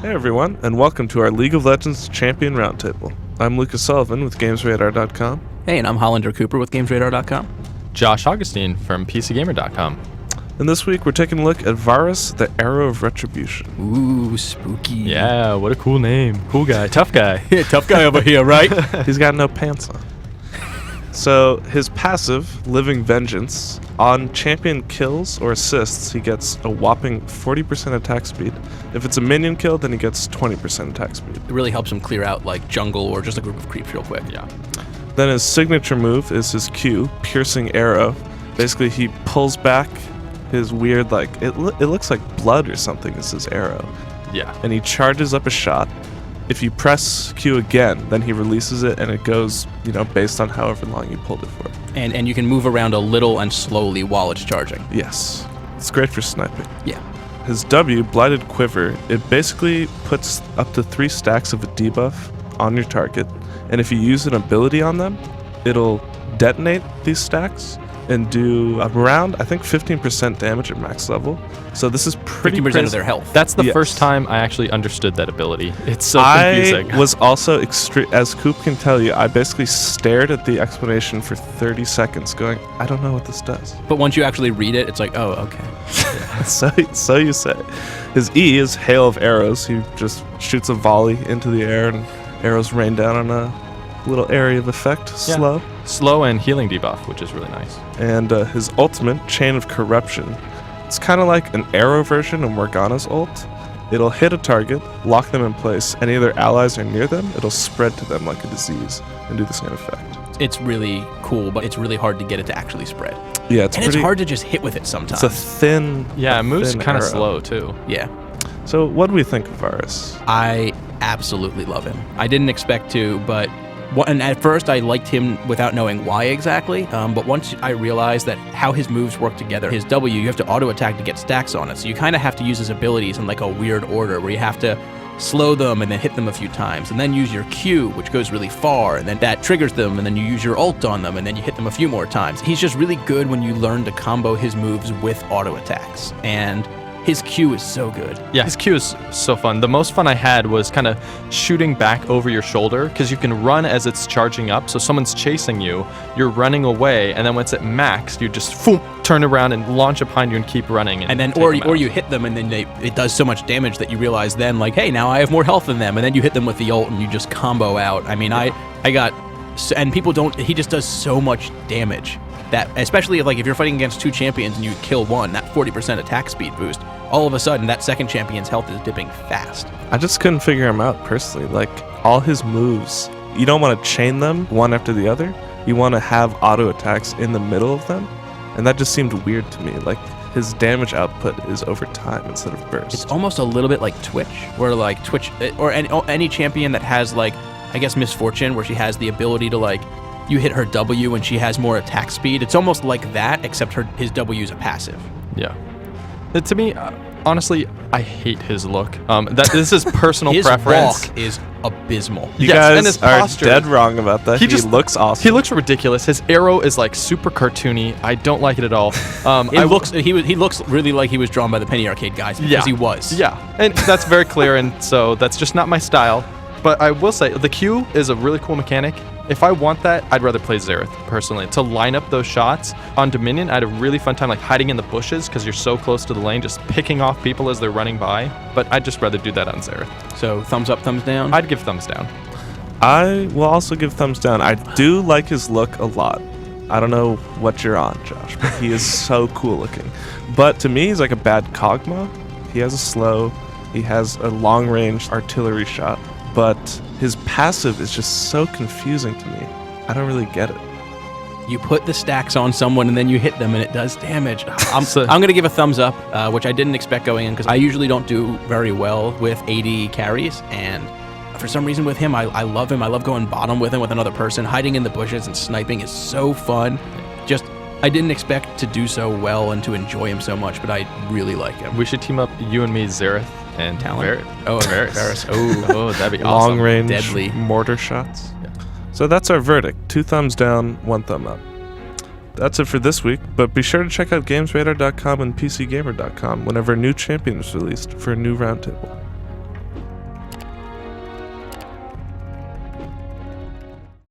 Hey everyone, and welcome to our League of Legends Champion Roundtable. I'm Lucas Sullivan with GamesRadar.com. Hey, and I'm Hollander Cooper with GamesRadar.com. Josh Augustine from PCGamer.com. And this week we're taking a look at Varus, the Arrow of Retribution. Ooh, spooky. Yeah, what a cool name. Cool guy, tough guy. Yeah, tough guy over here, right? He's got no pants on. So his passive, Living Vengeance, on champion kills or assists, he gets a whopping 40% attack speed. If it's a minion kill, then he gets 20% attack speed. It really helps him clear out like jungle or just a group of creeps real quick. Yeah. Then his signature move is his Q, Piercing Arrow. Basically, he pulls back his weird, like, it looks like blood or something is his arrow. Yeah. And he charges up a shot. If you press Q again, then he releases it, and it goes, based on however long you pulled it for. And you can move around a little and slowly while it's charging. Yes. It's great for sniping. Yeah. His W, Blighted Quiver, it basically puts up to 3 stacks of a debuff on your target, and if you use an ability on them, it'll detonate these stacks and do around, I think, 15% damage at max level. So this is pretty 50% crazy. of their health. That's the first time I actually understood that ability. It's so confusing. I was also as Coop can tell you, I basically stared at the explanation for 30 seconds going, I don't know what this does. But once you actually read it, it's like, oh, okay. So you say. His E is Hail of Arrows. He just shoots a volley into the air and arrows rain down on a little area of effect. Yeah. Slow and healing debuff, which is really nice. And his ultimate, Chain of Corruption. It's kind of like an arrow version of Morgana's ult. It'll hit a target, lock them in place. Any of their allies are near them, it'll spread to them like a disease and do the same effect. It's really cool, but it's really hard to get it to actually spread. Yeah, it's hard to just hit with it sometimes. It's a thin. Yeah, it moves kind of arrow. slow too. Yeah. So what do we think of Varus? I absolutely love him. I didn't expect to, but and at first I liked him without knowing why exactly, but once I realized that how his moves work together, his W, you have to auto attack to get stacks on it, so you kind of have to use his abilities in like a weird order where you have to slow them and then hit them a few times, and then use your Q, which goes really far, and then that triggers them, and then you use your ult on them, and then you hit them a few more times. He's just really good when you learn to combo his moves with auto attacks, and his Q is so good. Yeah, his Q is so fun. The most fun I had was kind of shooting back over your shoulder, because you can run as it's charging up. So someone's chasing you, you're running away, and then once it maxed, you just turn around and launch it behind you and keep running. And then or you hit them, and then it does so much damage that you realize then, like, hey, now I have more health than them, and then you hit them with the ult, and you just combo out. I mean, I got, and people don't. He just does so much damage. That, especially if you're fighting against 2 champions and you kill one, that 40% attack speed boost, all of a sudden that second champion's health is dipping fast. I just couldn't figure him out personally. Like, all his moves, you don't want to chain them one after the other. You want to have auto attacks in the middle of them. And that just seemed weird to me. Like, his damage output is over time instead of burst. It's almost a little bit like Twitch, where like Twitch, or any champion that has like, I guess, Misfortune, where she has the ability to like, you hit her W and she has more attack speed. It's almost like that, except his W is a passive. Yeah. To me, honestly, I hate his look. This is personal his preference. His walk is abysmal. You Yes, guys and his are posture. dead wrong about that. He just looks awesome. He looks ridiculous. His arrow is like super cartoony. I don't like it at all. He looks really like he was drawn by the Penny Arcade guys, because he was. Yeah, and that's very clear, and so that's just not my style. But I will say, the Q is a really cool mechanic. If I want that, I'd rather play Xerath, personally. To line up those shots on Dominion, I had a really fun time like hiding in the bushes because you're so close to the lane, just picking off people as they're running by. But I'd just rather do that on Xerath. So thumbs up, thumbs down? I'd give thumbs down. I will also give thumbs down. I do like his look a lot. I don't know what you're on, Josh, but he is so cool looking. But to me, he's like a bad Kog'Maw. He has a slow, he has a long-range artillery shot, but his passive is just so confusing to me. I don't really get it. You put the stacks on someone and then you hit them and it does damage. I'm going to give a thumbs up, which I didn't expect going in because I usually don't do very well with AD carries, and for some reason with him, I love him. I love going bottom with him with another person. Hiding in the bushes and sniping is so fun. I didn't expect to do so well and to enjoy him so much, but I really like him. We should team up, you and me, Xerath and Talon. Varus. Oh, that'd be awesome. Long range Deadly mortar shots. Yeah. So that's our verdict. 2 thumbs down, 1 thumb up. That's it for this week, but be sure to check out GamesRadar.com and PCGamer.com whenever a new champion is released for a new roundtable.